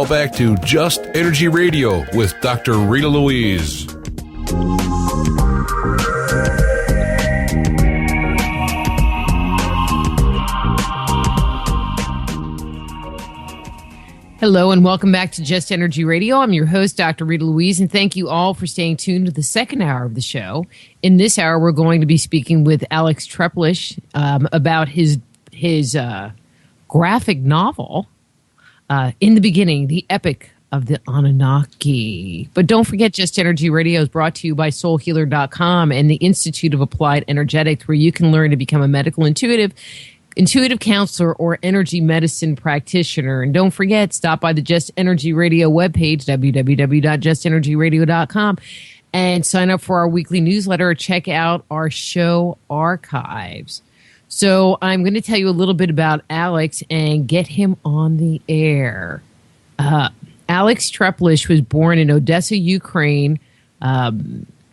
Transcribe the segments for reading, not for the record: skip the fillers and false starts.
Now back to Just Energy Radio with Dr. Rita Louise. Hello and welcome back to Just Energy Radio. I'm your host, Dr. Rita Louise, and thank you all for staying tuned to the second hour of the show. In this hour, we're going to be speaking with Alex Teplish about his graphic novel, In the Beginning, the Epic of the Anunnaki. But don't forget, Just Energy Radio is brought to you by SoulHealer.com and the Institute of Applied Energetics, where you can learn to become a medical intuitive counselor, or energy medicine practitioner. And don't forget, stop by the Just Energy Radio webpage, www.justenergyradio.com, and sign up for our weekly newsletter or check out our show archives. So I'm going to tell you a little bit about Alex and get him on the air. Alex Teplish was born in Odessa, Ukraine,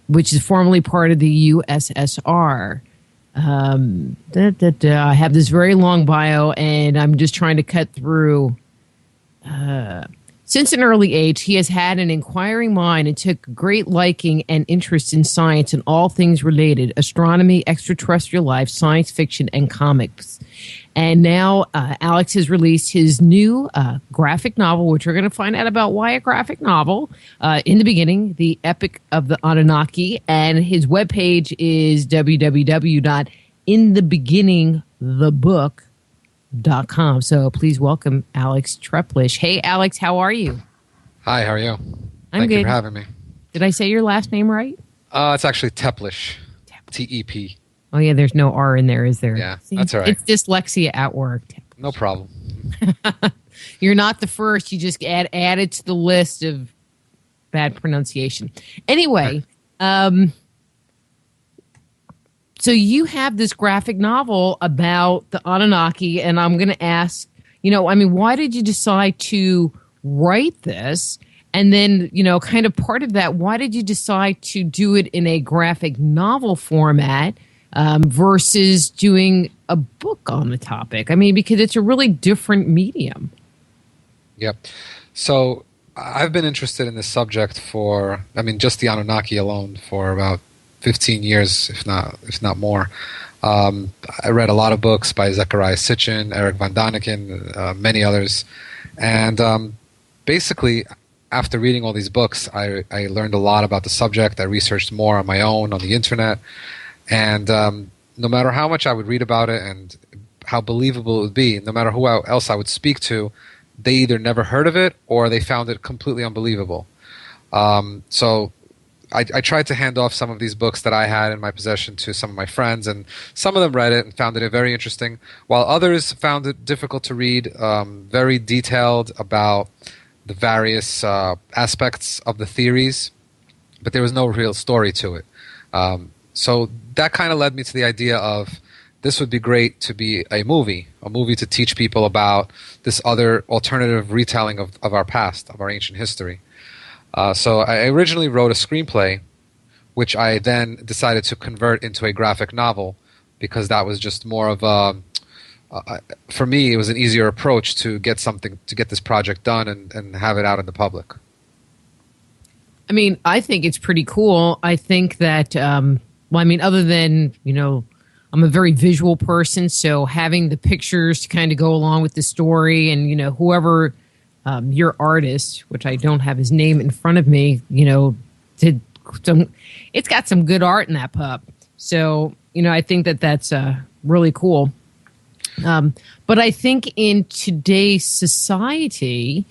which is formerly part of the USSR. I have this very long bio, and I'm just trying to cut through. Since an early age, he has had an inquiring mind and took great liking and interest in science and all things related: astronomy, extraterrestrial life, science fiction, and comics. And now Alex has released his new graphic novel, which we're going to find out about why a graphic novel, In the Beginning, the Epic of the Anunnaki. And his webpage is www.inthebeginningthebook.com. So please welcome Alex Teplish. Hey, Alex, how are you? Hi, how are you? Thank you for having me. Did I say your last name right? It's actually Teplish. T-E-P. Oh, yeah, there's no R in there, is there? Yeah, See, that's all right. It's dyslexia at work. No problem. You're not the first. You just add it to the list of bad pronunciation. Anyway, so you have this graphic novel about the Anunnaki, and I'm going to ask, why did you decide to write this? And then, kind of part of that, why did you decide to do it in a graphic novel format versus doing a book on the topic? I mean, because it's a really different medium. Yep. So I've been interested in this subject just the Anunnaki alone for about 15 years, if not more. I read a lot of books by Zecharia Sitchin, Eric von Daniken, many others. And basically, after reading all these books, I learned a lot about the subject. I researched more on my own, on the internet. And no matter how much I would read about it and how believable it would be, no matter who else I would speak to, they either never heard of it or they found it completely unbelievable. So I tried to hand off some of these books that I had in my possession to some of my friends, and some of them read it and found it very interesting, while others found it difficult to read, very detailed about the various aspects of the theories, but there was no real story to it. So that kind of led me to the idea of this would be great to be a movie to teach people about this other alternative retelling of our past, of our ancient history. So I originally wrote a screenplay, which I then decided to convert into a graphic novel because that was just more of for me, it was an easier approach to get this project done and have it out in the public. I mean, I think it's pretty cool. I think that, other than, I'm a very visual person, so having the pictures to kind of go along with the story and, whoever your artist, which I don't have his name in front of me, it's got some good art in that pup. So, I think that's really cool. But I think in today's society,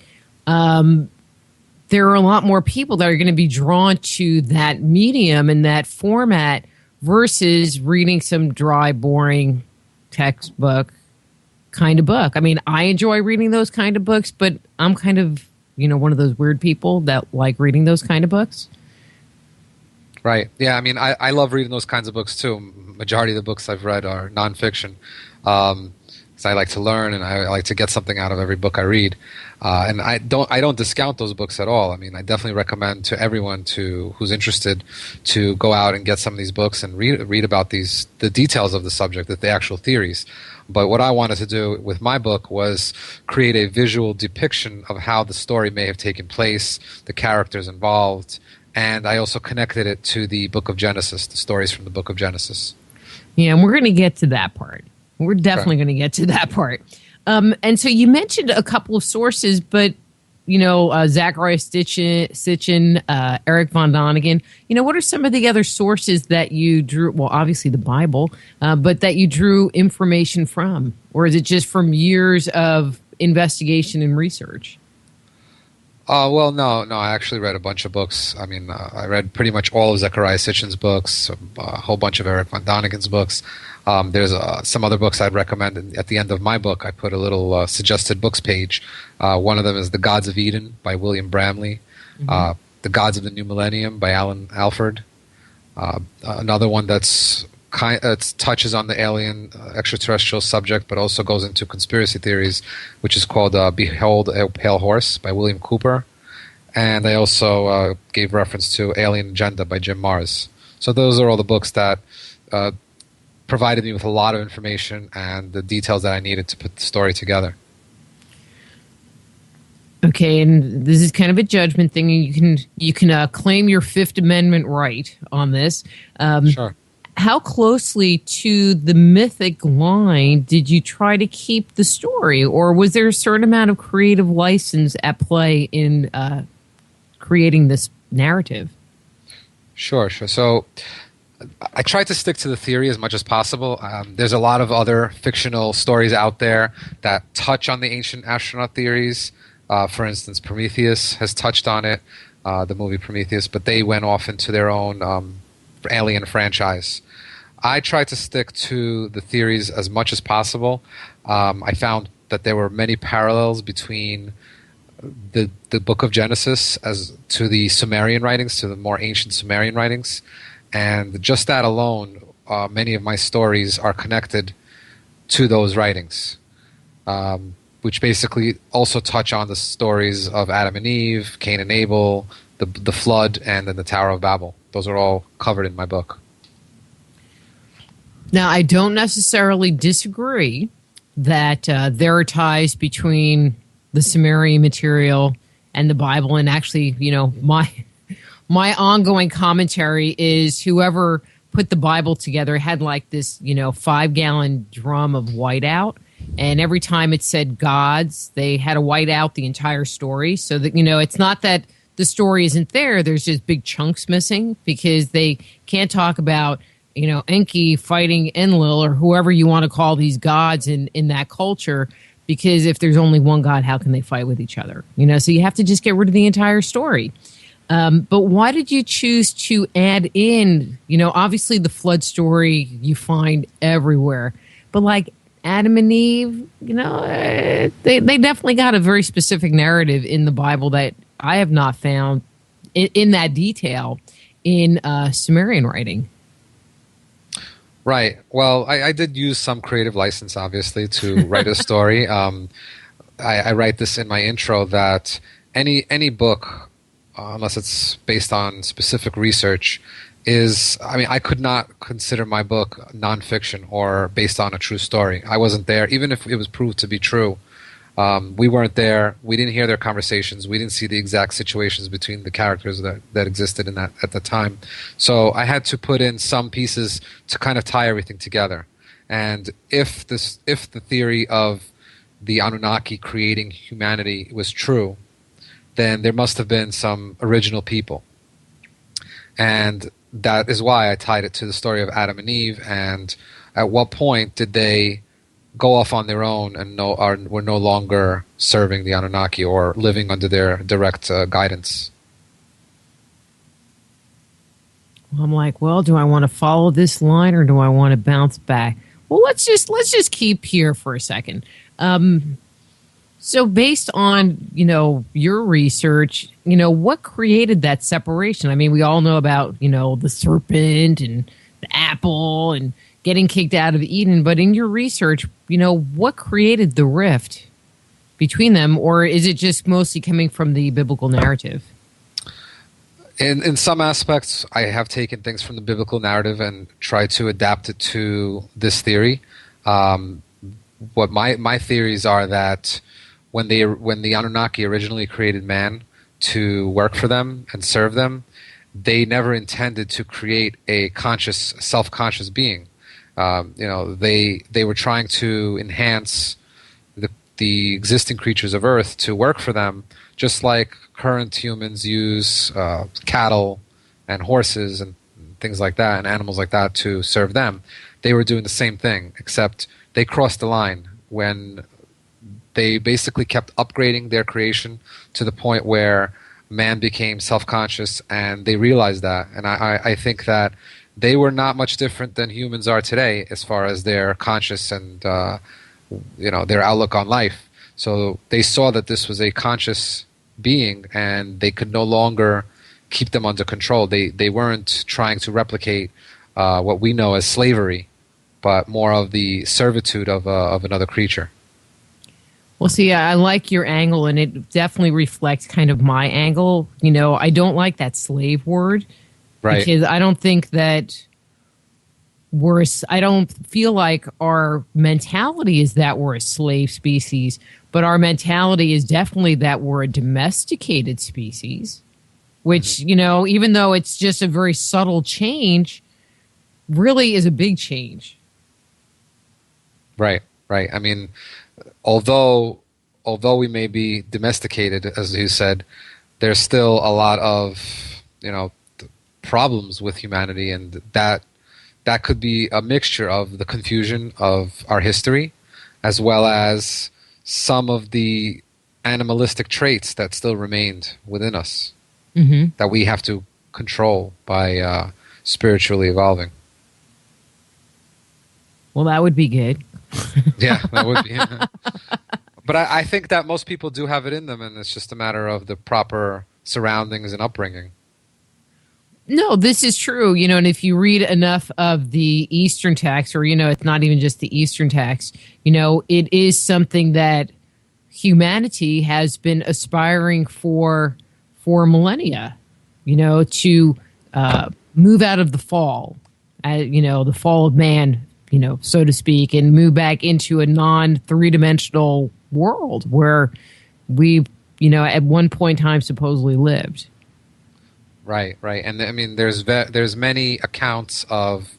there are a lot more people that are going to be drawn to that medium and that format versus reading some dry, boring textbook kind of book. I mean, I enjoy reading those kind of books, but I'm kind of, one of those weird people that like reading those kind of books. Right. Yeah, I mean, I love reading those kinds of books too. Majority of the books I've read are nonfiction. because I like to learn and I like to get something out of every book I read. And I don't discount those books at all. I mean, I definitely recommend to everyone who's interested to go out and get some of these books and read about the details of the subject, the actual theories. But what I wanted to do with my book was create a visual depiction of how the story may have taken place, the characters involved, and I also connected it to the Book of Genesis, the stories from the Book of Genesis. Yeah, and we're going to get to that part. We're definitely going to get to that part. And so you mentioned a couple of sources, but, Zachariah Sitchin, Eric von Däniken, what are some of the other sources that you drew? Well, obviously the Bible, but that you drew information from? Or is it just from years of investigation and research? Well, no. I actually read a bunch of books. I mean, I read pretty much all of Zachariah Sitchin's books, a whole bunch of Eric von Däniken's books. There's some other books I'd recommend. And at the end of my book, I put a little suggested books page. One of them is The Gods of Eden by William Bramley. Mm-hmm. The Gods of the New Millennium by Alan Alford. Another one that's it touches on the alien extraterrestrial subject, but also goes into conspiracy theories, which is called Behold a Pale Horse by William Cooper. And I also gave reference to Alien Agenda by Jim Marrs. So those are all the books that provided me with a lot of information and the details that I needed to put the story together. Okay, and this is kind of a judgment thing. You can claim your Fifth Amendment right on this. Sure. How closely to the mythic line did you try to keep the story, or was there a certain amount of creative license at play in creating this narrative? Sure. So I tried to stick to the theory as much as possible. There's a lot of other fictional stories out there that touch on the ancient astronaut theories. For instance, Prometheus has touched on it, the movie Prometheus, but they went off into their own alien franchise. I tried to stick to the theories as much as possible. I found that there were many parallels between the Book of Genesis as to the Sumerian writings, to the more ancient Sumerian writings. And just that alone, many of my stories are connected to those writings, which basically also touch on the stories of Adam and Eve, Cain and Abel, the flood, and then the Tower of Babel. Those are all covered in my book. Now, I don't necessarily disagree that there are ties between the Sumerian material and the Bible. And actually, my ongoing commentary is whoever put the Bible together had like this, 5-gallon drum of whiteout. And every time it said gods, they had to white out the entire story so that, it's not that the story isn't there. There's just big chunks missing because they can't talk about, Enki fighting Enlil or whoever you want to call these gods in that culture. Because if there's only one God, how can they fight with each other? So you have to just get rid of the entire story. But why did you choose to add in, obviously the flood story you find everywhere, but like Adam and Eve, they definitely got a very specific narrative in the Bible that I have not found in that detail in Sumerian writing. Right. Well, I did use some creative license, obviously, to write a story. I write this in my intro that any book, unless it's based on specific research, I could not consider my book nonfiction or based on a true story. I wasn't there, even if it was proved to be true. We weren't there. We didn't hear their conversations. We didn't see the exact situations between the characters that existed at the time. So I had to put in some pieces to kind of tie everything together. And if the theory of the Anunnaki creating humanity was true, then there must have been some original people. And that is why I tied it to the story of Adam and Eve. And at what point did they go off on their own and were no longer serving the Anunnaki or living under their direct guidance? Well, I'm like, do I want to follow this line or do I want to bounce back? Well, let's just keep here for a second. So based on, your research, what created that separation? I mean, we all know about, the serpent and the apple and getting kicked out of Eden. But in your research, what created the rift between them, or is it just mostly coming from the biblical narrative? In some aspects, I have taken things from the biblical narrative and tried to adapt it to this theory. What my theories are that when the Anunnaki originally created man to work for them and serve them, they never intended to create a conscious, self-conscious being. They were trying to enhance the existing creatures of Earth to work for them, just like current humans use cattle and horses and things like that and animals like that to serve them. They were doing the same thing, except they crossed the line when they basically kept upgrading their creation to the point where man became self-conscious, and they realized that. And I think that they were not much different than humans are today as far as their conscious and their outlook on life. So they saw that this was a conscious being, and they could no longer keep them under control. They weren't trying to replicate what we know as slavery, but more of the servitude of another creature. Well, see, I like your angle, and it definitely reflects kind of my angle. I don't like that slave word, right? Because I don't think that I don't feel like our mentality is that we're a slave species, but our mentality is definitely that we're a domesticated species, which, even though it's just a very subtle change, really is a big change. Right. I mean, although we may be domesticated, as you said, there's still a lot of problems with humanity, and that could be a mixture of the confusion of our history, as well as some of the animalistic traits that still remained within us, that we have to control by spiritually evolving. Well, that would be good. Yeah, that would be. But I think that most people do have it in them, and it's just a matter of the proper surroundings and upbringing. No, this is true. And if you read enough of the Eastern texts, or, it's not even just the Eastern text, it is something that humanity has been aspiring for millennia, to move out of the fall, the fall of man, so to speak, and move back into a non-three-dimensional world where we, at one point in time supposedly lived. Right. And I mean, there's many accounts of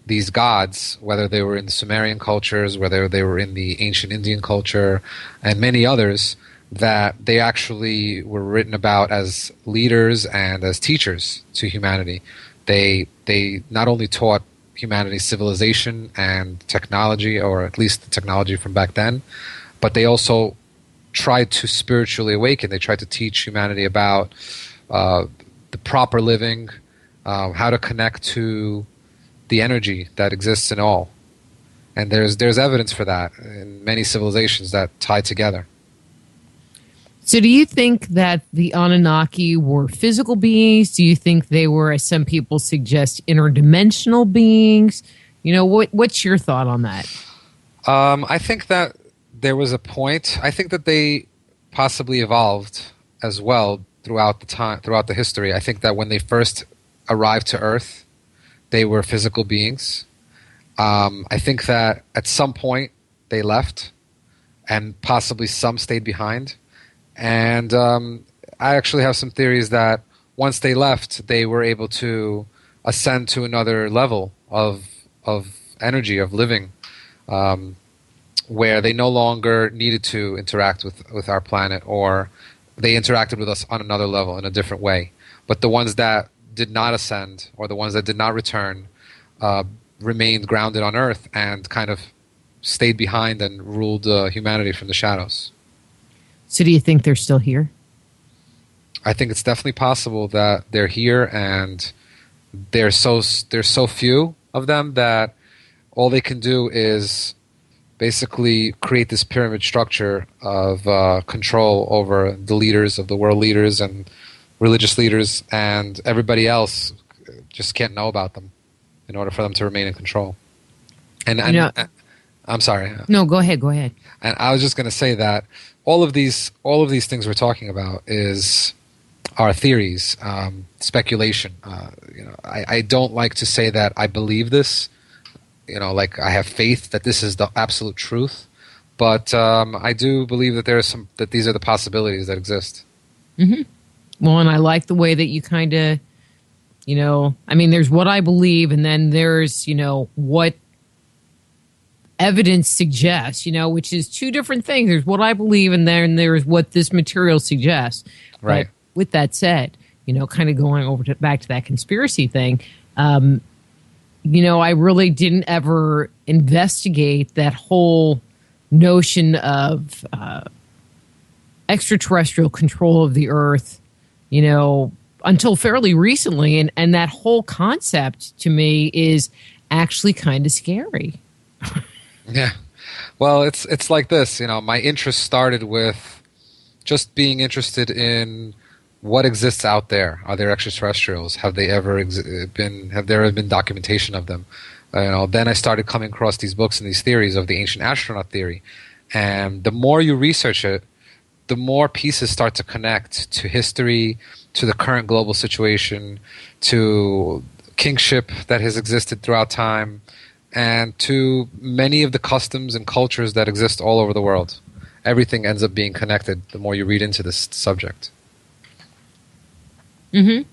these gods, whether they were in the Sumerian cultures, whether they were in the ancient Indian culture, and many others, that they actually were written about as leaders and as teachers to humanity. They not only taught humanity civilization and technology, or at least the technology from back then, but they also tried to spiritually awaken. They tried to teach humanity about the proper living, how to connect to the energy that exists in all. And there's evidence for that in many civilizations that tie together. So do you think that the Anunnaki were physical beings? Do you think they were, as some people suggest, interdimensional beings? What's your thought on that? I think that there was a point. I think that they possibly evolved as well throughout the history. I think that when they first arrived to Earth, they were physical beings. I think that at some point they left, and possibly some stayed behind. And I actually have some theories that once they left, they were able to ascend to another level of energy, of living, where they no longer needed to interact with our planet, or they interacted with us on another level in a different way. But the ones that did not ascend, or the ones that did not return, remained grounded on Earth and kind of stayed behind and ruled humanity from the shadows. So do you think they're still here? I think it's definitely possible that they're here, and there's so few of them that all they can do is basically create this pyramid structure of control over the leaders of the world leaders and religious leaders, and everybody else just can't know about them in order for them to remain in control. And I'm sorry. No, go ahead. Go ahead. And I was just going to say that all of these things we're talking about are theories, speculation. I don't like to say that I believe this. Like I have faith that this is the absolute truth, but I do believe that that these are the possibilities that exist. Mm-hmm. Well, and I like the way that you kind of, there's what I believe, and then there's, what evidence suggests, which is two different things. There's what I believe, and then there's what this material suggests. Right. But with that said, kind of going back to that conspiracy thing, I really didn't ever investigate that whole notion of extraterrestrial control of the Earth, until fairly recently. And that whole concept to me is actually kind of scary. Yeah. Well, it's like this, my interest started with just being interested in what exists out there. Are there extraterrestrials? Have they ever have there been documentation of them? Then I started coming across these books and these theories of the ancient astronaut theory. And the more you research it, the more pieces start to connect to history, to the current global situation, to kingship that has existed throughout time, and to many of the customs and cultures that exist all over the world. Everything ends up being connected the more you read into this subject. Mm-hmm.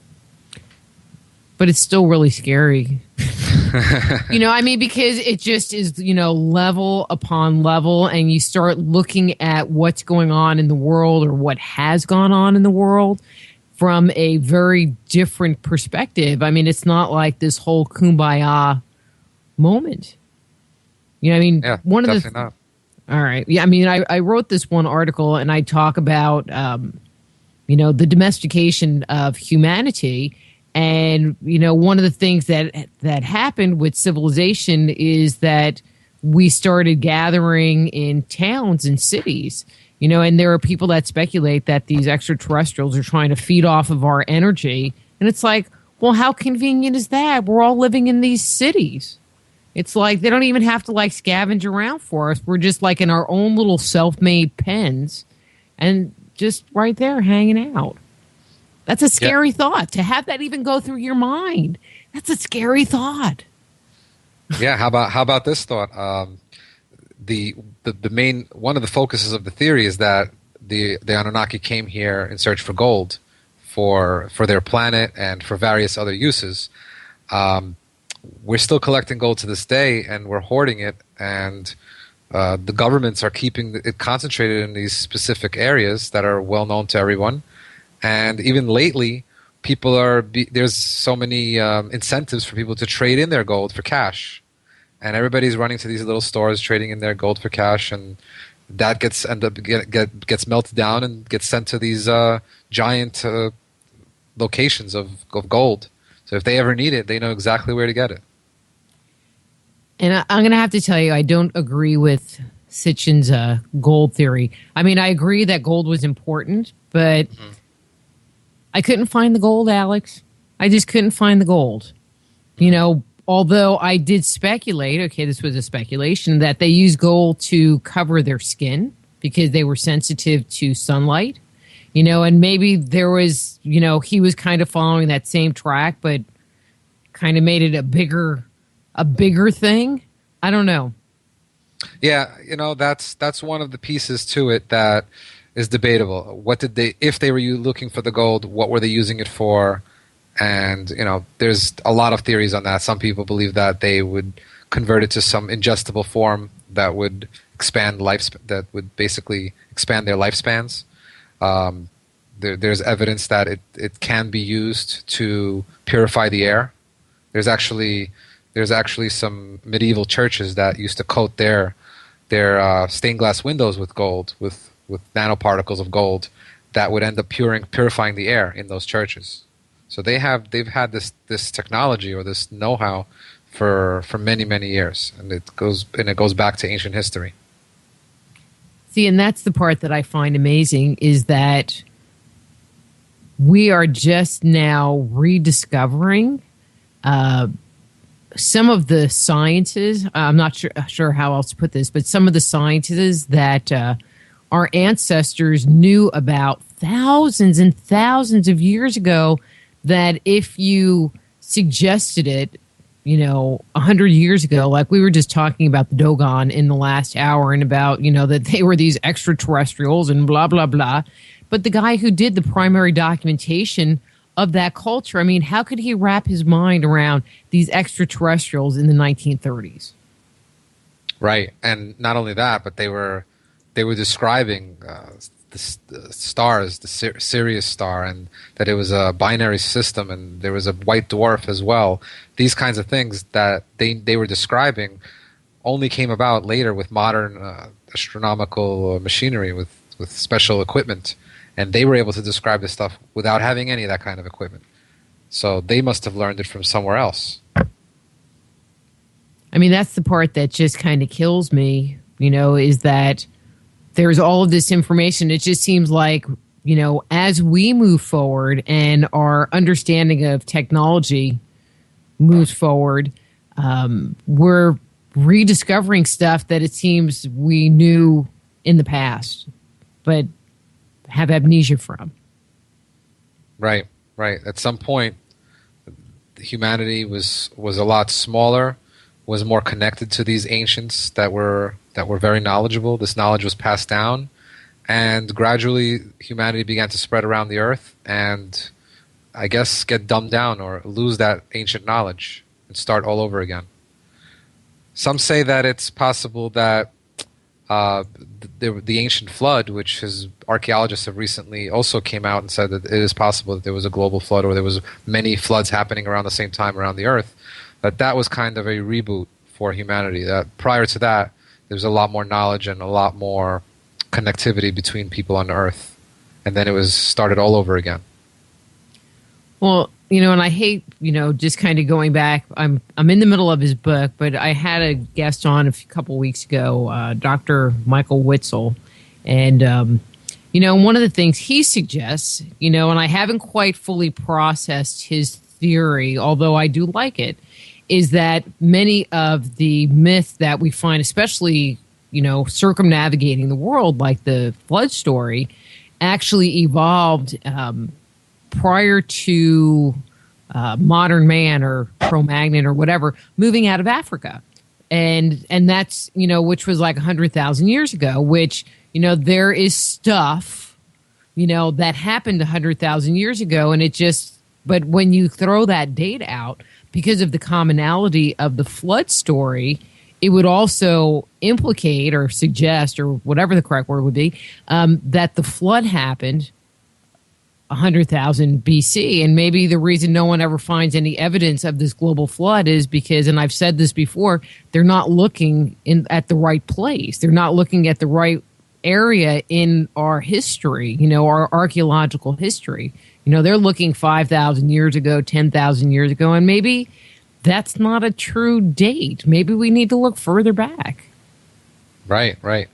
But it's still really scary. Because it just is, level upon level, and you start looking at what's going on in the world or what has gone on in the world from a very different perspective. It's not like this whole kumbaya moment. Yeah, one of definitely not. All right. Yeah, I wrote this one article, and I talk about, the domestication of humanity. And, one of the things that happened with civilization is that we started gathering in towns and cities, and there are people that speculate that these extraterrestrials are trying to feed off of our energy. And it's like, well, how convenient is that? We're all living in these cities. It's like they don't even have to scavenge around for us. We're just in our own little self-made pens and just right there hanging out. That's a scary thought. To have that even go through your mind, that's a scary thought. Yeah, how about this thought? The main one of the focuses of the theory is that the Anunnaki came here in search for gold for their planet and for various other uses. We're still collecting gold to this day, and we're hoarding it, and the governments are keeping it concentrated in these specific areas that are well known to everyone. And even lately, there's so many incentives for people to trade in their gold for cash, and everybody's running to these little stores trading in their gold for cash, and that gets melted down and gets sent to these giant locations of gold. So if they ever need it, they know exactly where to get it. And I'm going to have to tell you, I don't agree with Sitchin's gold theory. I agree that gold was important, but I couldn't find the gold, Alex. I just couldn't find the gold. Although I did speculate, okay, this was a speculation, that they use gold to cover their skin because they were sensitive to sunlight. And maybe there was, he was kind of following that same track, but kind of made it a bigger thing. I don't know. Yeah, that's one of the pieces to it that is debatable. If they were looking for the gold, what were they using it for? And, there's a lot of theories on that. Some people believe that they would convert it to some ingestible form that would that would basically expand their lifespans. There's evidence that it can be used to purify the air. There's actually some medieval churches that used to coat their stained glass windows with gold, with nanoparticles of gold that would end up purifying the air in those churches. So they've had this technology or this know-how for many, many years, and it goes back to ancient history. See, and that's the part that I find amazing, is that we are just now rediscovering some of the sciences, I'm not sure how else to put this, but some of the sciences that our ancestors knew about thousands and thousands of years ago, that if you suggested it, 100 years ago, like we were just talking about the Dogon in the last hour, and about, that they were these extraterrestrials and blah, blah, blah. But the guy who did the primary documentation of that culture, I mean, how could he wrap his mind around these extraterrestrials in the 1930s? Right. And not only that, but they were describing the stars, the Sirius star, and that it was a binary system, and there was a white dwarf as well. These kinds of things that they were describing only came about later with modern astronomical machinery, with special equipment, and they were able to describe this stuff without having any of that kind of equipment. So they must have learned it from somewhere else. I mean, that's the part that just kind of kills me, is that there's all of this information. It just seems like, as we move forward and our understanding of technology moves forward, we're rediscovering stuff that it seems we knew in the past, but have amnesia from. Right. At some point, humanity was a lot smaller, was more connected to these ancients that were very knowledgeable. This knowledge was passed down, and gradually humanity began to spread around the earth and, I guess, get dumbed down or lose that ancient knowledge and start all over again. Some say that it's possible that the ancient flood, which archaeologists have recently also came out and said that it is possible that there was a global flood, or there was many floods happening around the same time around the earth, that was kind of a reboot for humanity. That prior to that, there's a lot more knowledge and a lot more connectivity between people on Earth, and then it was started all over again. Well, and I hate, just kind of going back. I'm in the middle of his book, but I had a guest on a couple weeks ago, Dr. Michael Witzel, and one of the things he suggests, and I haven't quite fully processed his theory, although I do like it, is that many of the myths that we find, especially, circumnavigating the world, like the flood story, actually evolved prior to modern man, or Cro-Magnon or whatever, moving out of Africa. And that's, which was like 100,000 years ago, which, there is stuff, that happened 100,000 years ago. And but when you throw that date out, because of the commonality of the flood story, it would also implicate or suggest, or whatever the correct word would be, that the flood happened 100,000 BC. And maybe the reason no one ever finds any evidence of this global flood is because, and I've said this before, they're not looking at the right place. They're not looking at the right area in our history, our archaeological history. They're looking 5,000 years ago, 10,000 years ago, and maybe that's not a true date. Maybe we need to look further back. Right. I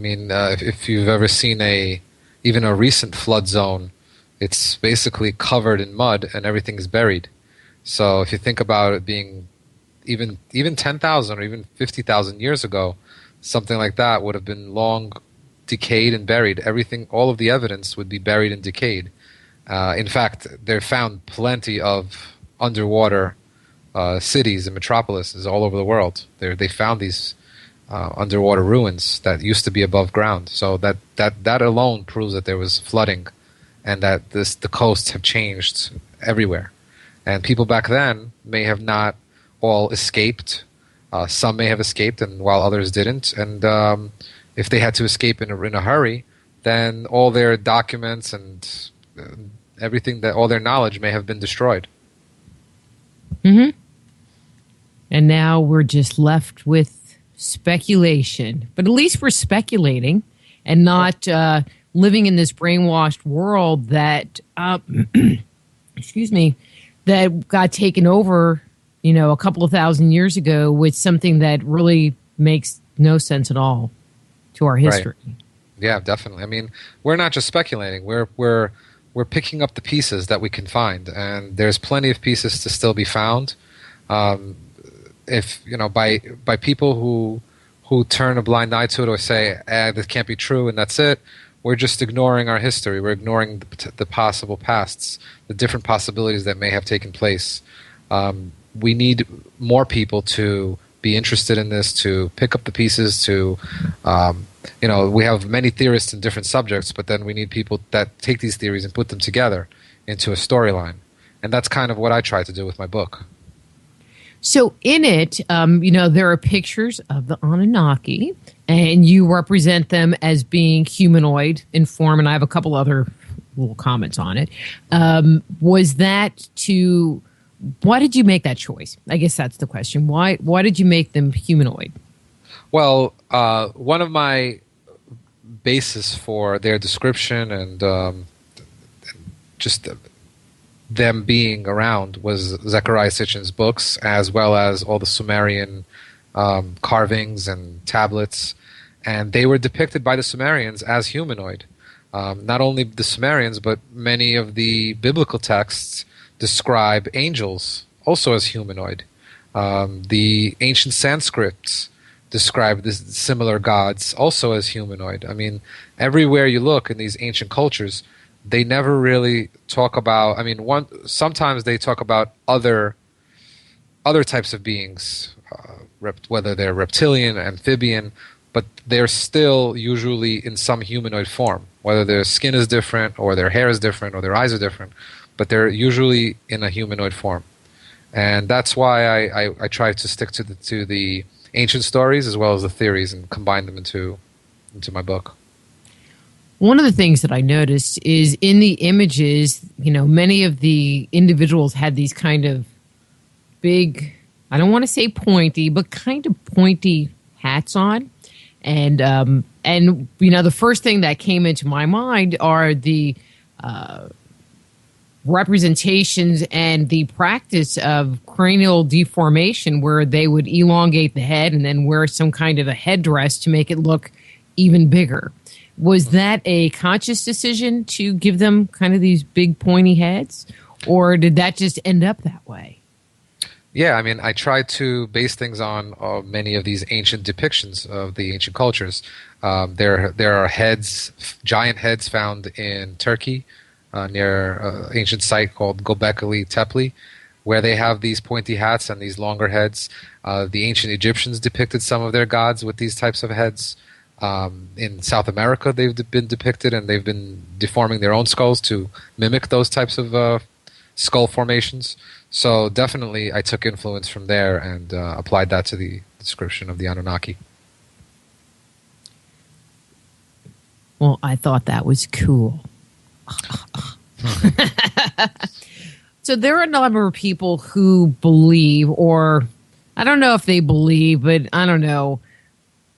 mean, if you've ever seen even a recent flood zone, it's basically covered in mud and everything's buried. So if you think about it being even 10,000 or even 50,000 years ago, something like that would have been long decayed and buried. Everything, all of the evidence would be buried and decayed. In fact, they found plenty of underwater cities and metropolises all over the world. They found these underwater ruins that used to be above ground. So that alone proves that there was flooding, and that the coasts have changed everywhere. And people back then may have not all escaped. Some may have escaped, and while others didn't. And if they had to escape in a hurry, then all their documents and everything, all their knowledge may have been destroyed. Mm-hmm. And now we're just left with speculation. But at least we're speculating and not living in this brainwashed world that, that got taken over, a couple of thousand years ago with something that really makes no sense at all to our history. Right. Yeah, definitely. I mean, we're not just speculating. We're picking up the pieces that we can find, and there's plenty of pieces to still be found. if by people who turn a blind eye to it or say, this can't be true and that's it, we're just ignoring our history. We're ignoring the possible pasts, the different possibilities that may have taken place. We need more people to be interested in this, to pick up the pieces, to, we have many theorists in different subjects, but then we need people that take these theories and put them together into a storyline. And that's kind of what I try to do with my book. So in it, there are pictures of the Anunnaki, and you represent them as being humanoid in form, and I have a couple other little comments on it. Why did you make that choice? I guess that's the question. Why did you make them humanoid? Well, one of my basis for their description and just them being around was Zecharia Sitchin's books, as well as all the Sumerian carvings and tablets. And they were depicted by the Sumerians as humanoid. Not only the Sumerians, but many of the biblical texts describe angels also as humanoid. The ancient Sanskrits describe this similar gods also as humanoid. I mean, everywhere you look in these ancient cultures, they never really talk about. I mean, sometimes they talk about other types of beings, whether they're reptilian, amphibian, but they're still usually in some humanoid form. Whether their skin is different, or their hair is different, or their eyes are different, but they're usually in a humanoid form. And that's why I try to stick to the ancient stories as well as the theories and combine them into my book. One of the things that I noticed is in the images, many of the individuals had these kind of big, I don't want to say pointy, but kind of pointy hats on. And the first thing that came into my mind are the representations and the practice of cranial deformation, where they would elongate the head and then wear some kind of a headdress to make it look even bigger. Was that a conscious decision to give them kind of these big pointy heads, or did that just end up that way? Yeah, I mean, I tried to base things on many of these ancient depictions of the ancient cultures. There are heads, giant heads found in Turkey near an ancient site called Göbekli Tepe, where they have these pointy hats and these longer heads. The ancient Egyptians depicted some of their gods with these types of heads. In South America, they've been depicted, and they've been deforming their own skulls to mimic those types of skull formations. So definitely I took influence from there and applied that to the description of the Anunnaki. Well, I thought that was cool. So there are a number of people who believe, or I don't know if they believe, but I don't know,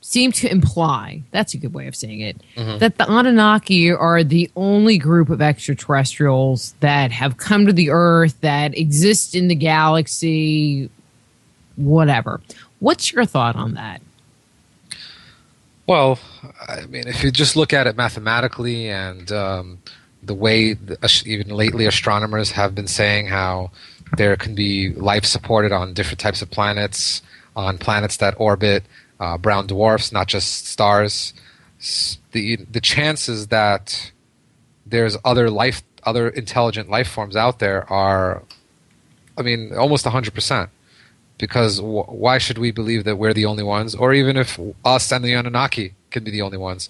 seem to imply, that's a good way of saying it, that the Anunnaki are the only group of extraterrestrials that have come to the Earth, that exist in the galaxy, whatever. What's your thought on that? Well, I mean, if you just look at it mathematically and the way even lately astronomers have been saying how there can be life supported on different types of planets, on planets that orbit brown dwarfs, not just stars. The chances that there's other intelligent life forms out there are, I mean, almost 100%. Because why should we believe that we're the only ones, or even if us and the Anunnaki can be the only ones,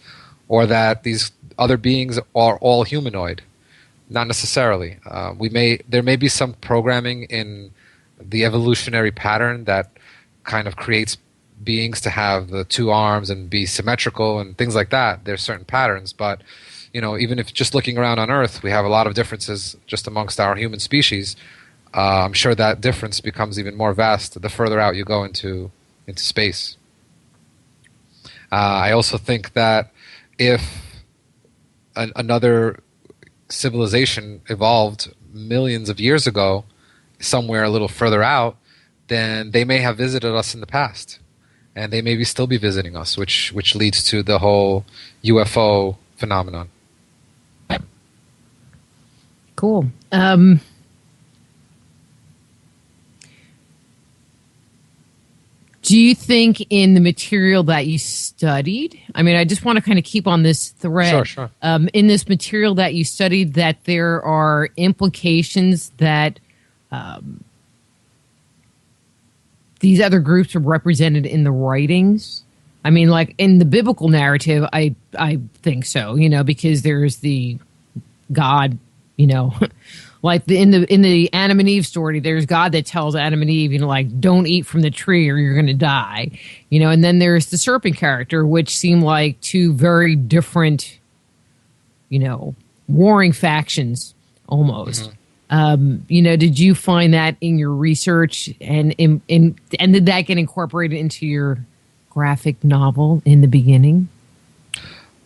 or that these other beings are all humanoid? Not necessarily. There may be some programming in the evolutionary pattern that kind of creates beings to have the two arms and be symmetrical and things like that. There's certain patterns, but even if just looking around on Earth, we have a lot of differences just amongst our human species. I'm sure that difference becomes even more vast the further out you go into space. I also think that if another civilization evolved millions of years ago, somewhere a little further out, then they may have visited us in the past. And they may still be visiting us, which leads to the whole UFO phenomenon. Do you think in the material that you studied, I mean, I just want to kind of keep on this thread. Sure. In this material that you studied, that there are implications that these other groups are represented in the writings? I mean, like in the biblical narrative, I think so, because there's the God, like in the Adam and Eve story, there's God that tells Adam and Eve, like, don't eat from the tree or you're going to die, and then there's the serpent character, which seem like two very different, warring factions almost. Did you find that in your research and did that get incorporated into your graphic novel in the beginning?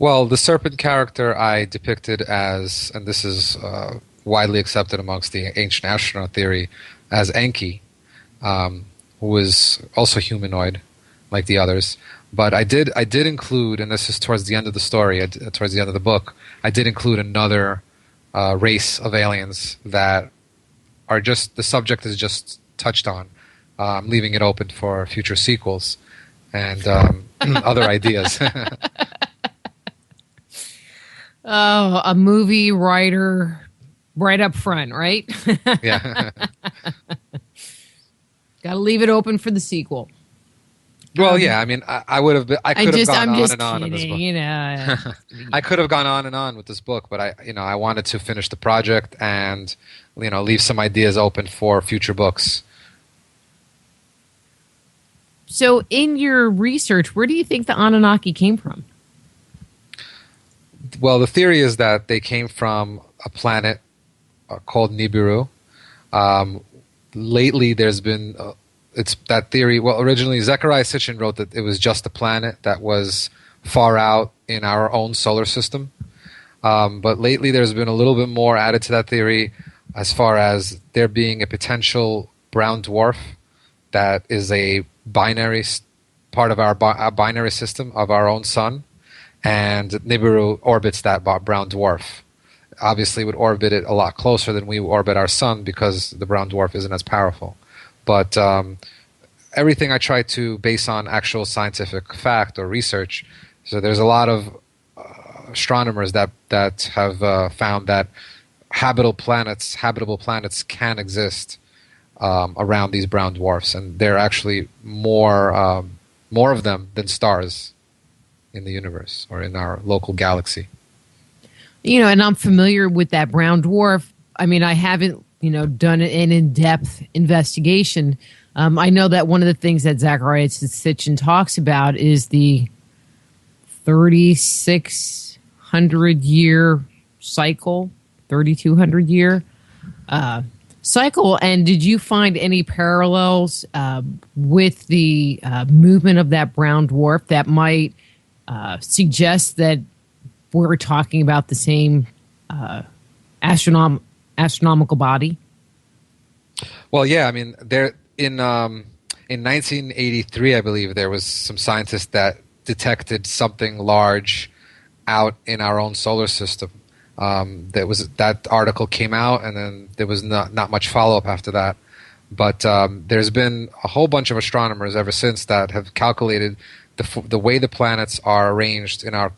Well, the serpent character I depicted as, and this is widely accepted amongst the ancient astronaut theory, as Enki, who was also humanoid, like the others. But I did include, and this is towards the end of the story, towards the end of the book, I did include another race of aliens that are just, the subject is just touched on. I'm leaving it open for future sequels and other ideas. Oh, a movie writer right up front, right? Yeah. Got to leave it open for the sequel. Well, yeah. I mean, I would have been. I could have gone on and on in this kidding, book. I could have gone on and on with this book, but I wanted to finish the project and leave some ideas open for future books. So, in your research, where do you think the Anunnaki came from? Well, the theory is that they came from a planet called Nibiru. Lately, there's been it's that theory. Well, originally Zecharia Sitchin wrote that it was just a planet that was far out in our own solar system. But lately, there's been a little bit more added to that theory, as far as there being a potential brown dwarf that is a binary part of our binary system of our own sun, and Nibiru orbits that brown dwarf. Obviously, would orbit it a lot closer than we orbit our sun because the brown dwarf isn't as powerful. But everything I try to base on actual scientific fact or research. So there's a lot of astronomers that have found that habitable planets can exist around these brown dwarfs, and there are actually more of them than stars in the universe or in our local galaxy. And I'm familiar with that brown dwarf. I mean, I haven't, done an in-depth investigation. I know that one of the things that Zecharia Sitchin talks about is the 3,600-year cycle, 3,200-year cycle. And did you find any parallels with the movement of that brown dwarf that might suggest that we're talking about the same astronomical body? Well, yeah. I mean, there in 1983, I believe there was some scientists that detected something large out in our own solar system. That article came out, and then there was not much follow up after that. But there's been a whole bunch of astronomers ever since that have calculated the way the planets are arranged in our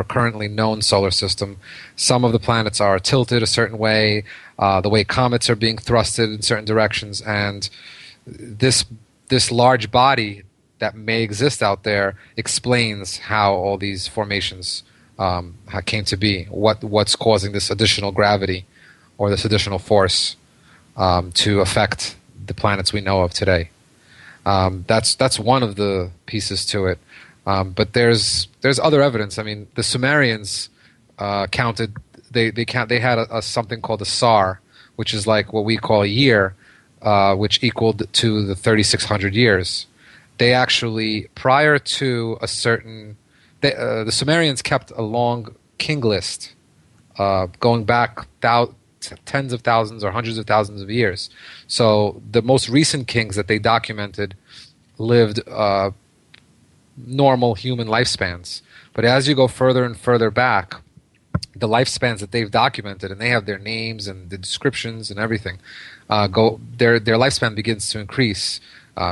currently known solar system. Some of the planets are tilted a certain way, the way comets are being thrusted in certain directions, and this large body that may exist out there explains how all these formations came to be. What's causing this additional gravity or this additional force to affect the planets we know of today. That's one of the pieces to it. But there's other evidence. I mean, the Sumerians counted. They had a something called a sar, which is like what we call a year, which equaled to the 3,600 years. They actually, prior to a certain, the Sumerians kept a long king list going back tens of thousands or hundreds of thousands of years. So the most recent kings that they documented lived normal human lifespans. But as you go further and further back, the lifespans that they've documented, and they have their names and the descriptions and everything, their lifespan begins to increase,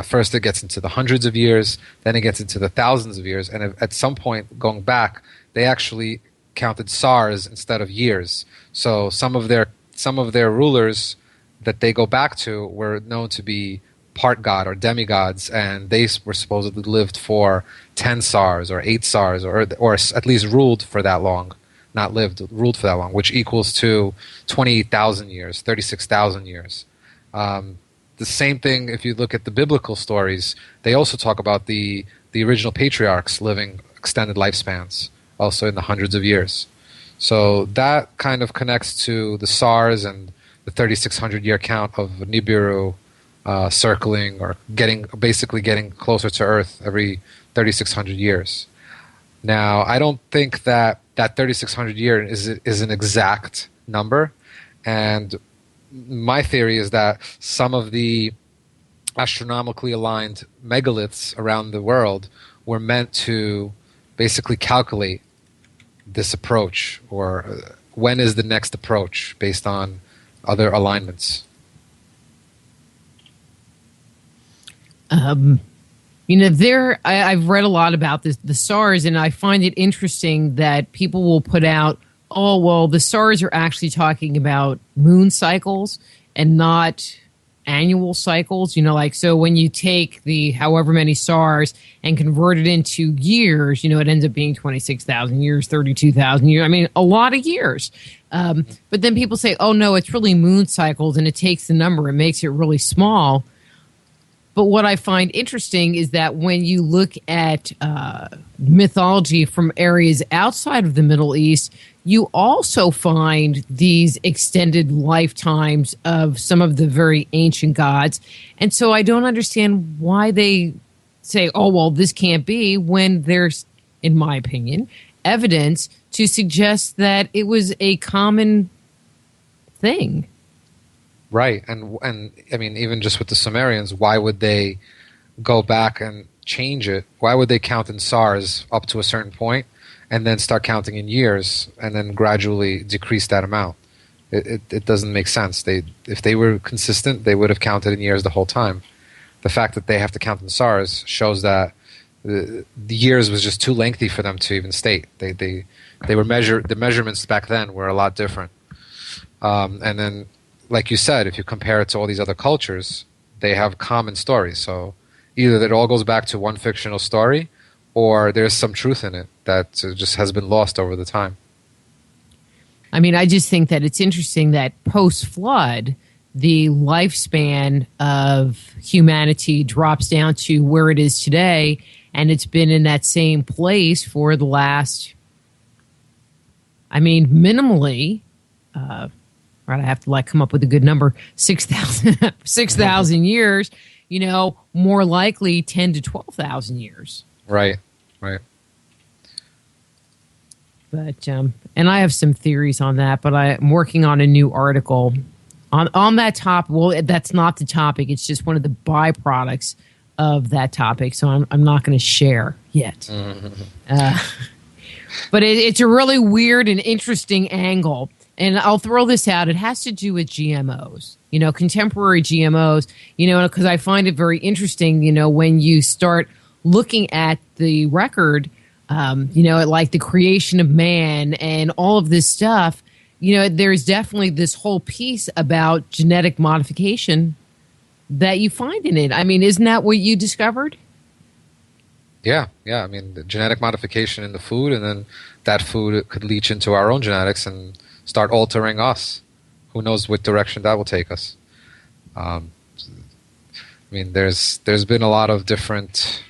First, it gets into the hundreds of years, then it gets into the thousands of years, and at some point, going back, they actually counted SARS instead of years. So some of their rulers that they go back to were known to be part god or demigods, and they were supposedly lived for 10 SARS or 8 SARS, or at least ruled for that long. Not lived, ruled for that long, which equals to 28,000 years, 36,000 years. The same thing, if you look at the biblical stories, they also talk about the original patriarchs living extended lifespans, also in the hundreds of years. So that kind of connects to the SARS and the 3,600 year count of Nibiru circling or basically getting closer to Earth every 3,600 years. Now, I don't think that 3,600 year is an exact number, and my theory is that some of the astronomically aligned megaliths around the world were meant to basically calculate this approach, or when is the next approach based on other alignments. I've read a lot about this, the SARS, and I find it interesting that people will put out, oh, well, the SARS are actually talking about moon cycles and not annual cycles. So when you take the however many SARS and convert it into years, it ends up being 26,000 years, 32,000 years. I mean, a lot of years. But then people say, oh, no, it's really moon cycles, and it takes the number and makes it really small. But what I find interesting is that when you look at mythology from areas outside of the Middle East, you also find these extended lifetimes of some of the very ancient gods. And so I don't understand why they say, oh, well, this can't be, when there's, in my opinion, evidence to suggest that it was a common thing. Right, and I mean, even just with the Sumerians, why would they go back and change it? Why would they count in SARS up to a certain point and then start counting in years and then gradually decrease that amount? It doesn't make sense. If they were consistent, they would have counted in years the whole time. The fact that they have to count in SARS shows that the years was just too lengthy for them to even state. They were the measurements back then were a lot different, and then, like you said, if you compare it to all these other cultures, they have common stories. So either it all goes back to one fictional story, or there's some truth in it that just has been lost over the time. I mean, I just think that it's interesting that post-flood, the lifespan of humanity drops down to where it is today, and it's been in that same place for the last, minimally, right, I have to come up with a good number, 6,000 years, more likely 10 to 12,000 years. Right. But, and I have some theories on that, but I'm working on a new article on that topic. Well, that's not the topic. It's just one of the byproducts of that topic. So I'm not going to share yet. But it's a really weird and interesting angle. And I'll throw this out. It has to do with GMOs, contemporary GMOs, because I find it very interesting, when you start looking at the record, like the creation of man and all of this stuff, there's definitely this whole piece about genetic modification that you find in it. I mean, isn't that what you discovered? Yeah. I mean, the genetic modification in the food, and then that food could leach into our own genetics and start altering us. Who knows what direction that will take us? There's been a lot of different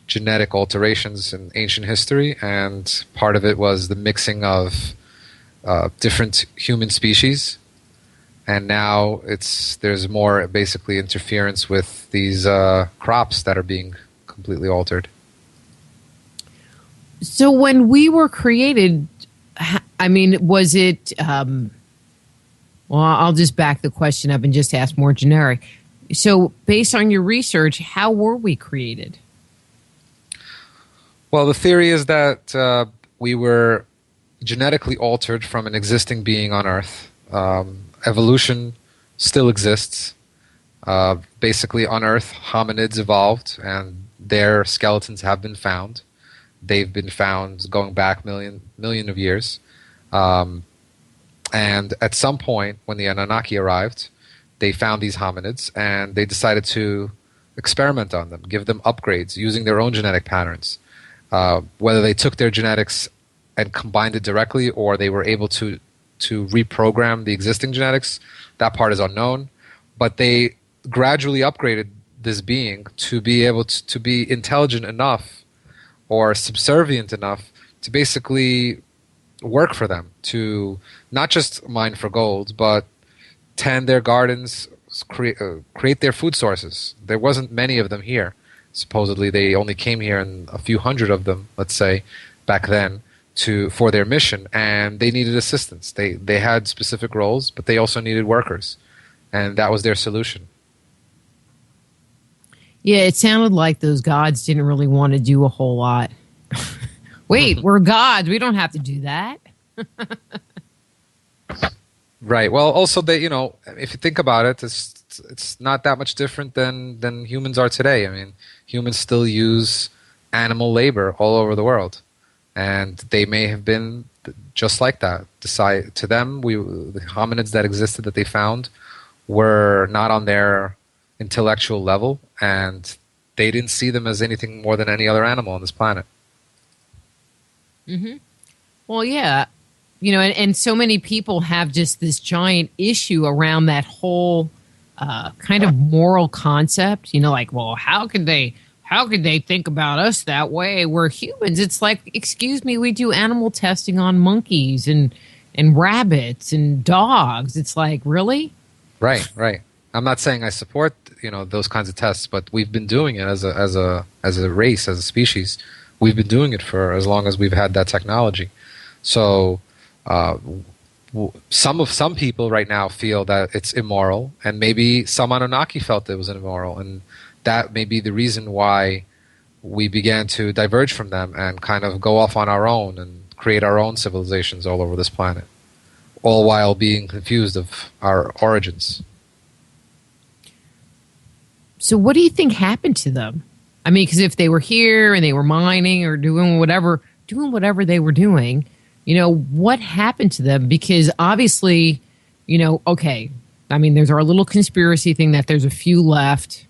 genetic alterations in ancient history, and part of it was the mixing of different human species, and now there's more basically interference with these crops that are being completely altered. So when we were created, was it, well, I'll just back the question up and just ask more generic. So based on your research, how were we created? Well, the theory is that we were genetically altered from an existing being on Earth. Evolution still exists. basically on Earth, hominids evolved, and their skeletons have been found. They've been found going back million of years. And at some point, when the Anunnaki arrived, they found these hominids, and they decided to experiment on them, give them upgrades using their own genetic patterns. Whether they took their genetics and combined it directly, or they were able to reprogram the existing genetics, that part is unknown. But they gradually upgraded this being to be able to be intelligent enough or subservient enough to basically work for them, to not just mine for gold, but tend their gardens, create their food sources. There wasn't many of them here. Supposedly they only came here, and a few hundred of them, let's say, back then, for their mission, and they needed assistance. They had specific roles, but they also needed workers, and that was their solution. Yeah, it sounded like those gods didn't really want to do a whole lot. Wait, we're gods. We don't have to do that. Right. Well, also they, if you think about it, it's not that much different than humans are today. I mean, humans still use animal labor all over the world, and they may have been just like that. To them, the hominids that existed that they found were not on their intellectual level, and they didn't see them as anything more than any other animal on this planet. Mm-hmm. Well, yeah. And so many people have just this giant issue around that whole kind of moral concept. Like, well, how could they think about us that way? We're humans. It's like, excuse me, we do animal testing on monkeys and rabbits and dogs. It's like, really? Right. I'm not saying I support those kinds of tests, but we've been doing it as a race, as a species. We've been doing it for as long as we've had that technology. So some people right now feel that it's immoral, and maybe some Anunnaki felt it was immoral, and that may be the reason why we began to diverge from them and kind of go off on our own and create our own civilizations all over this planet, all while being confused of our origins. So what do you think happened to them? I mean, because if they were here and they were mining or doing whatever they were doing, what happened to them? Because obviously, okay, I mean, there's our little conspiracy thing that there's a few left,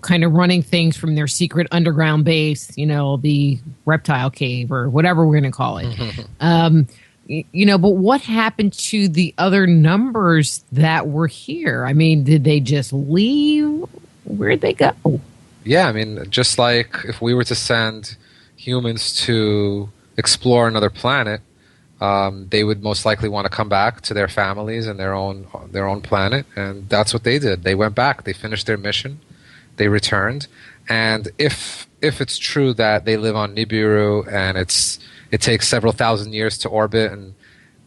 kind of running things from their secret underground base, the reptile cave or whatever we're going to call it. But what happened to the other numbers that were here? I mean, did they just leave? Where'd they go? Yeah, I mean, just like if we were to send humans to explore another planet, they would most likely want to come back to their families and their own planet, and that's what they did. They went back. They finished their mission. They returned, and if it's true that they live on Nibiru and it takes several thousand years to orbit, and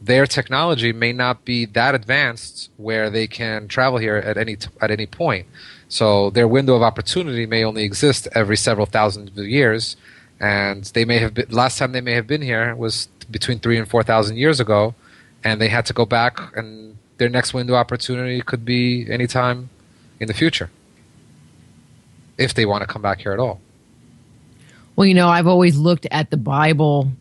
their technology may not be that advanced where they can travel here at any point. So their window of opportunity may only exist every several thousand years, and they may have been, last time they may have been here was between 3,000 and 4,000 years ago, and they had to go back, and their next window of opportunity could be any time in the future, if they want to come back here at all. Well, I've always looked at the Bible,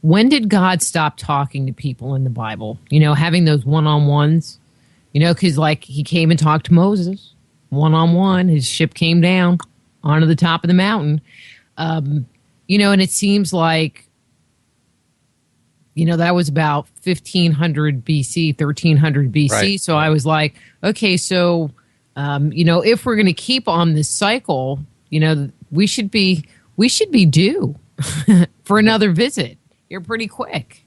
when did God stop talking to people in the Bible? Having those one-on-ones. Because like he came and talked to Moses one-on-one. His ship came down onto the top of the mountain. And it seems like, that was about 1500 BC, 1300 BC. Right. So I was like, okay, so, if we're going to keep on this cycle, we should be due for another visit. You're pretty quick.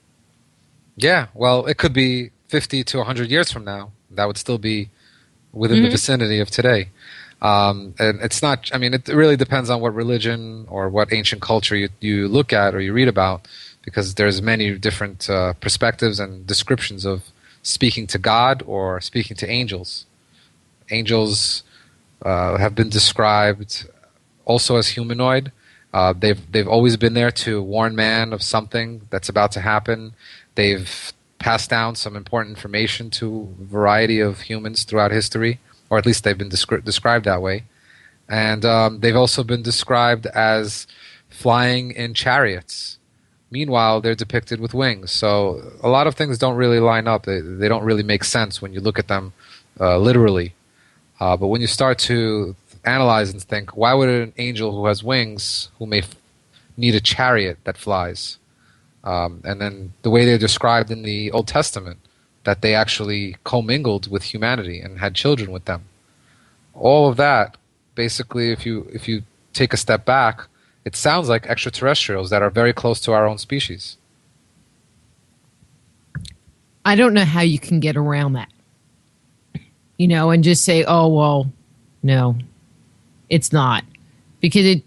Yeah, well, it could be 50 to 100 years from now. That would still be within the vicinity of today. And it's not, I mean, it really depends on what religion or what ancient culture you look at or you read about, because there's many different perspectives and descriptions of speaking to God or speaking to angels. Angels have been described also as humanoid. They've always been there to warn man of something that's about to happen. They've passed down some important information to a variety of humans throughout history, or at least they've been described that way. And they've also been described as flying in chariots. Meanwhile, they're depicted with wings. So a lot of things don't really line up. They don't really make sense when you look at them literally. But when you start to analyze and think, why would an angel who has wings, who may need a chariot that flies? And then the way they're described in the Old Testament, that they actually commingled with humanity and had children with them. All of that, basically, if you take a step back, it sounds like extraterrestrials that are very close to our own species. I don't know how you can get around that, and just say, oh, well, no, it's not. Because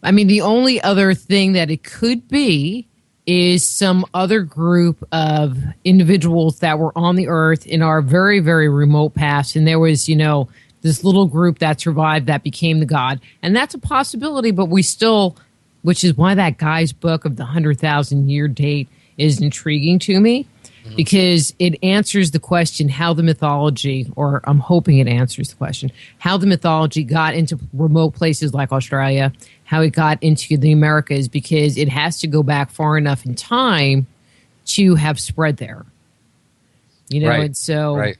the only other thing that it could be is some other group of individuals that were on the earth in our very, very remote past. And there was, this little group that survived that became the god. And that's a possibility, but we still, which is why that guy's book of the 100,000 year date is intriguing to me, because it answers the question how the mythology, or I'm hoping it answers the question, how the mythology got into remote places like Australia, how it got into the Americas, because it has to go back far enough in time to have spread there. Right. And so... Right.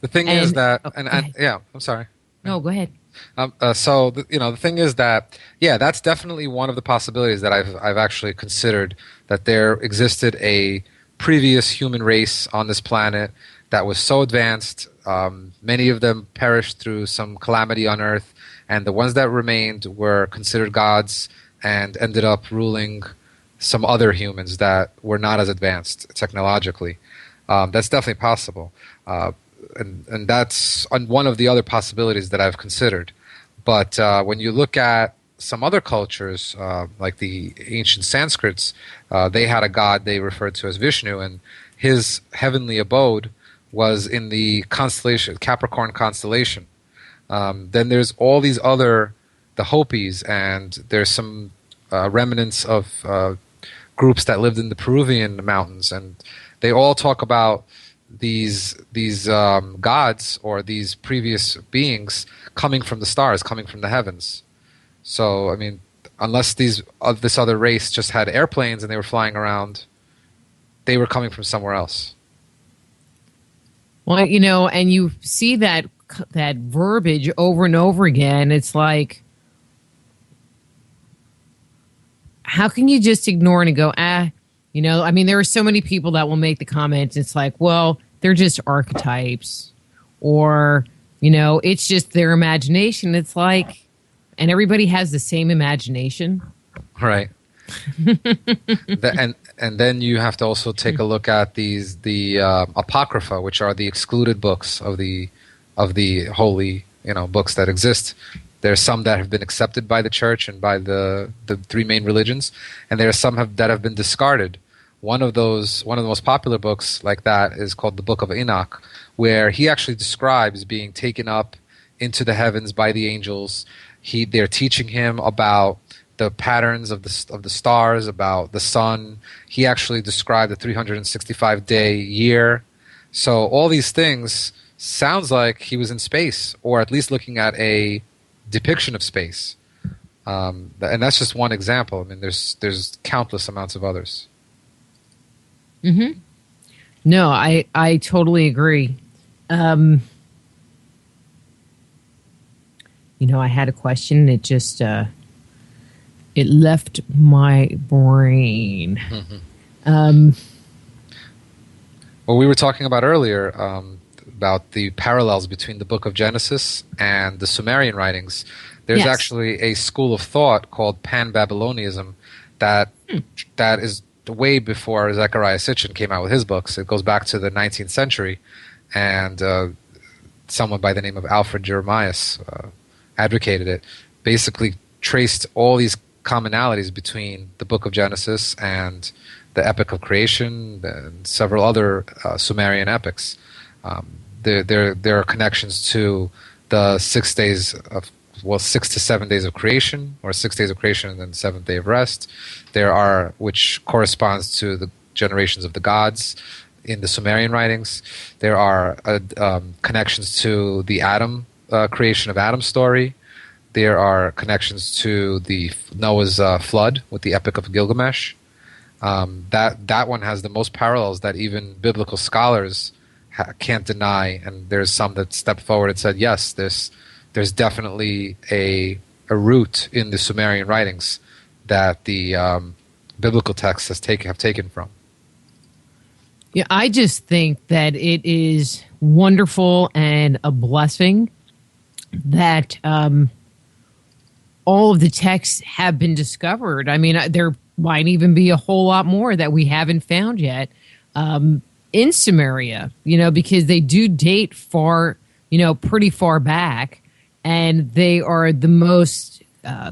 The thing is that, yeah, I'm sorry. No, go ahead. The thing is that, yeah, that's definitely one of the possibilities that I've actually considered, that there existed a previous human race on this planet that was so advanced. Many of them perished through some calamity on Earth, and the ones that remained were considered gods and ended up ruling some other humans that were not as advanced technologically. That's definitely possible. And that's one of the other possibilities that I've considered. But when you look at some other cultures, like the ancient Sanskrits, they had a god they referred to as Vishnu, and his heavenly abode was in the constellation, Capricorn constellation. Then there's all these other, the Hopis, and there's some remnants of groups that lived in the Peruvian mountains, and they all talk about these gods, or these previous beings, coming from the stars, coming from the heavens. So, unless this other race just had airplanes and they were flying around, they were coming from somewhere else. Well, and you see that verbiage over and over again. It's like, how can you just ignore it and go, there are so many people that will make the comments. It's like, well, they're just archetypes, or, it's just their imagination. It's like, and everybody has the same imagination. Right. And then you have to also take a look at the Apocrypha, which are the excluded books of the holy, books that exist. There's some that have been accepted by the church and by the three main religions, and there are some that have been discarded. One of the most popular books like that is called the Book of Enoch, where he actually describes being taken up into the heavens by the angels. They're teaching him about the patterns of the stars, about the sun. He actually described the 365-day year. So all these things sounds like he was in space, or at least looking at a depiction of space. And that's just one example. There's countless amounts of others. Mm-hmm. No, I totally agree. I had a question. It just it left my brain. Mm-hmm. Well, we were talking about earlier about the parallels between the Book of Genesis and the Sumerian writings. There's actually a school of thought called Pan-Babylonianism that is way before Zecharia Sitchin came out with his books. It goes back to the 19th century, and someone by the name of Alfred Jeremias advocated it, basically traced all these commonalities between the Book of Genesis and the Epic of Creation and several other Sumerian epics. There are connections to the 6 to 7 days of creation, or 6 days of creation and then the seventh day of rest. Which corresponds to generations of the gods in the Sumerian writings. There are connections to the Adam creation of Adam's story. There are connections to the Noah's flood with the Epic of Gilgamesh. That one has the most parallels that even biblical scholars can't deny. And there's some that stepped forward and said, yes, there's definitely a root in the Sumerian writings that the biblical texts have taken from. Yeah, I just think that it is wonderful and a blessing that all of the texts have been discovered. I mean, there might even be a whole lot more that we haven't found yet in Sumeria, because they do date far, pretty far back, and they are the most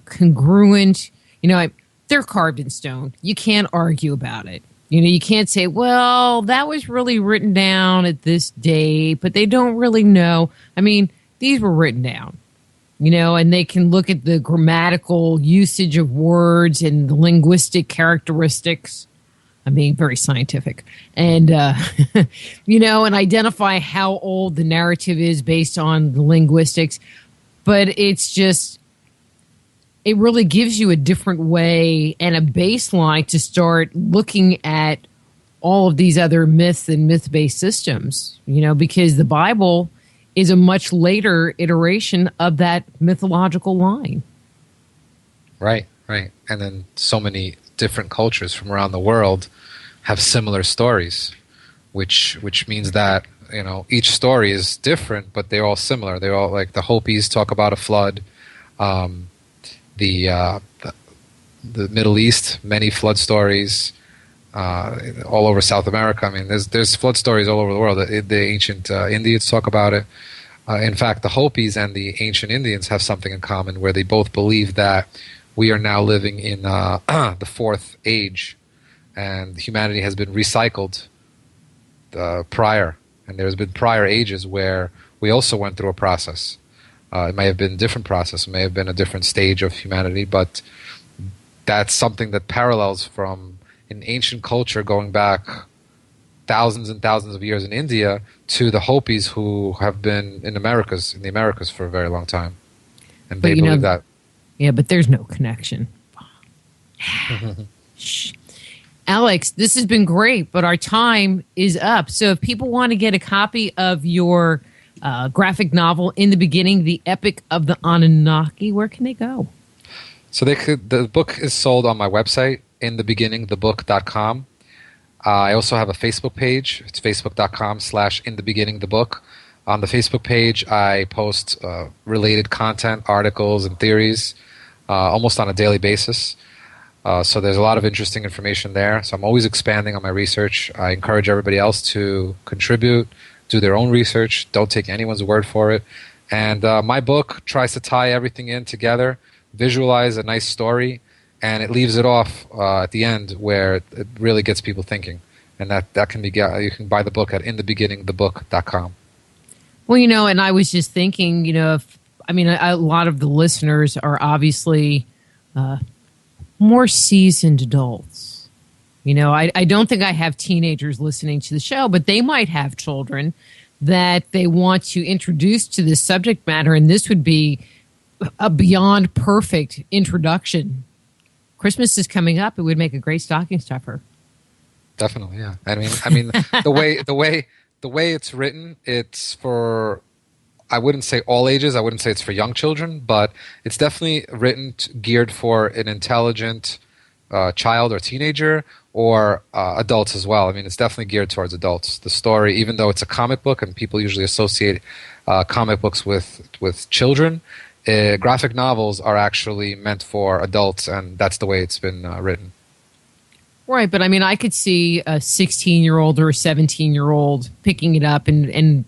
congruent. They're carved in stone. You can't argue about it. You can't say, well, that was really written down at this date, but they don't really know. I mean, these were written down, and they can look at the grammatical usage of words and the linguistic characteristics. I mean, very scientific. And, and identify how old the narrative is based on the linguistics. But it's just, it really gives you a different way and a baseline to start looking at all of these other myths and myth-based systems, because the Bible is a much later iteration of that mythological line. Right. And then so many different cultures from around the world have similar stories, which means that, each story is different, but they're all similar. They're all like the Hopis talk about a flood. The Middle East, many flood stories all over South America. I mean, there's flood stories all over the world. The ancient Indians talk about it. In fact, the Hopis and the ancient Indians have something in common where they both believe that we are now living in the fourth age, and humanity has been recycled prior. And there's been prior ages where we also went through a process. It may have been a different process. It may have been a different stage of humanity, but that's something that parallels from an ancient culture going back thousands and thousands of years in India to the Hopis who have been in the Americas for a very long time. And they believe that. Yeah, but there's no connection. Alex, this has been great, but our time is up. So if people want to get a copy of your graphic novel, In the Beginning, The Epic of the Anunnaki, where can they go? So the book is sold on my website, inthebeginningthebook.com. I also have a Facebook page. It's facebook.com/inthebeginningthebook. On the Facebook page, I post related content, articles, and theories almost on a daily basis. So there's a lot of interesting information there. So I'm always expanding on my research. I encourage everybody else to contribute, do their own research. Don't take anyone's word for it. And my book tries to tie everything in together, visualize a nice story, and it leaves it off at the end where it really gets people thinking. And that can be, you can buy the book at inthebeginningthebook.com. Well, and I was just thinking, a lot of the listeners are obviously more seasoned adults. I don't think I have teenagers listening to the show, but they might have children that they want to introduce to this subject matter, and this would be a beyond perfect introduction. Christmas is coming up; it would make a great stocking stuffer. Definitely, yeah. I mean, the way it's written, it's for, I wouldn't say all ages. I wouldn't say it's for young children, but it's definitely written geared for an intelligent child or teenager, or adults as well. I mean, it's definitely geared towards adults. The story, even though it's a comic book, and people usually associate comic books with children, graphic novels are actually meant for adults, and that's the way it's been written. Right, but I could see a 16-year-old or a 17-year-old picking it up and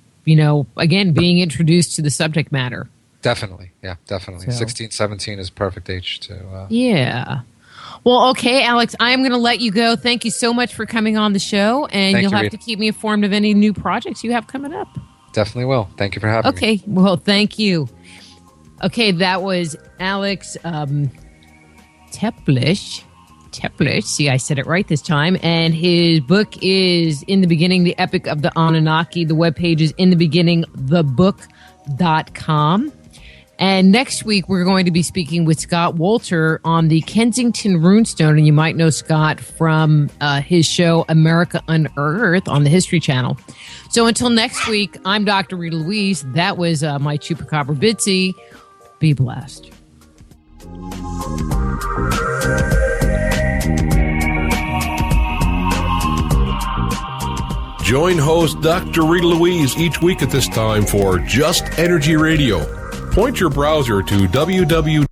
again, being introduced to the subject matter. Definitely, yeah, definitely. So, 16, 17 is perfect age to... Yeah. Well, okay, Alex, I am going to let you go. Thank you so much for coming on the show, and you'll have to keep me informed of any new projects you have coming up. Definitely will. Thank you for having me. Okay, well, thank you. Okay, that was Alex Teplish. Teplish. See, I said it right this time. And his book is In the Beginning, The Epic of the Anunnaki. The webpage is inthebeginningthebook.com. And next week, we're going to be speaking with Scott Wolter on the Kensington Runestone. And you might know Scott from his show, America Unearthed, on the History Channel. So until next week, I'm Dr. Rita Louise. That was my Chupacabra Bitsy. Be blessed. Join host Dr. Rita Louise each week at this time for Just Energy Radio. Point your browser to www